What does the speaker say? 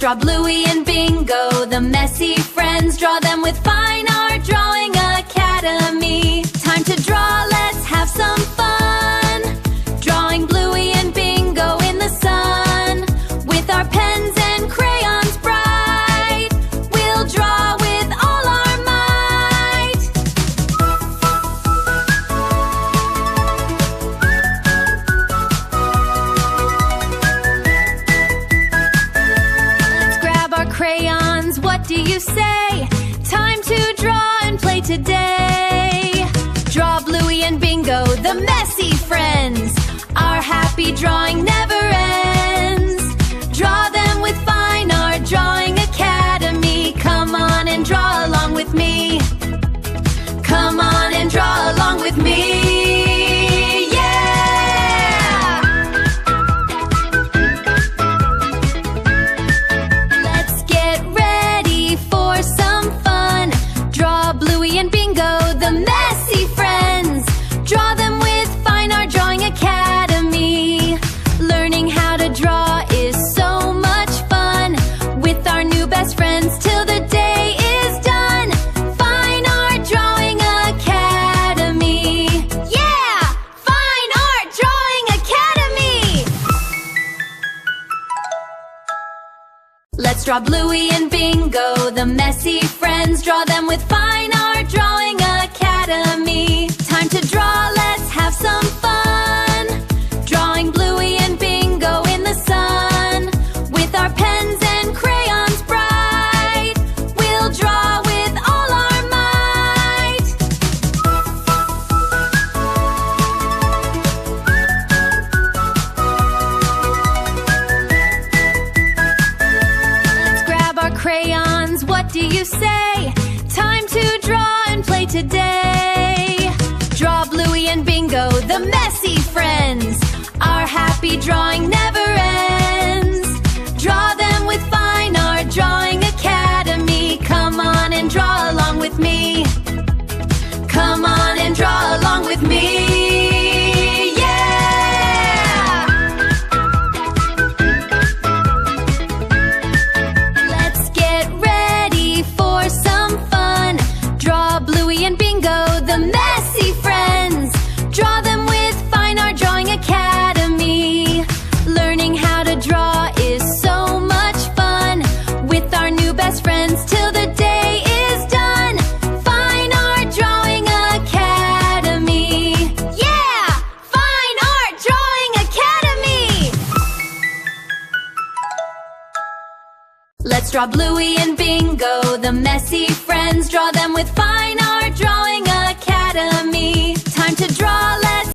draw Bluey and Bingo, the messy friends. Draw them with Fine Art Drawing Academy. Time to draw, let's have some fun. Drawing Bluey and Bingo in the sun. With our pens and crayons bright, we'll draw with all our might. Let's grab our crayons, what do you say? Time to draw and play today. Draw Bluey and Bingo, the messy friends. Our happy drawing never ends. Draw them with Fine Art Drawing Academy. Come on and draw along with me. Come on and draw along with me. Yeah! Let's get ready for some fun. Draw Bluey and Bingo, the messy friends. Draw them with Fine Art Drawing Academy. Learning how to draw is so much fun. With our new best friends till the day is done. Fine Art Drawing Academy. Yeah! Fine Art Drawing Academy! Let's draw Bluey and Bingo, the messy friends. Draw them with Fine Art Drawing Academy. Time to draw, let's have some fun. Drawing Bluey and Bingo in the sun. With our pens and crayons bright, we'll draw with all our might. Let's grab our crayons, what do you say? Time to draw and play today. Draw Bluey and Bingo, the messy friends. Our happy drawing never ends. Draw them with Fine Art Drawing Academy. Come on and draw along with me. Come on and draw along with me. Yeah! Let's get ready for some fun. Draw Bluey and Bingo, the messy friends. Draw them with Fine Art Drawing Academy. Learning how to draw is so much fun. With our new best friends till the day is done. Fine Art Drawing Academy. Yeah! Fine Art Drawing Academy! Let's draw Bluey and Bingo, the messy friends. Draw them with Fine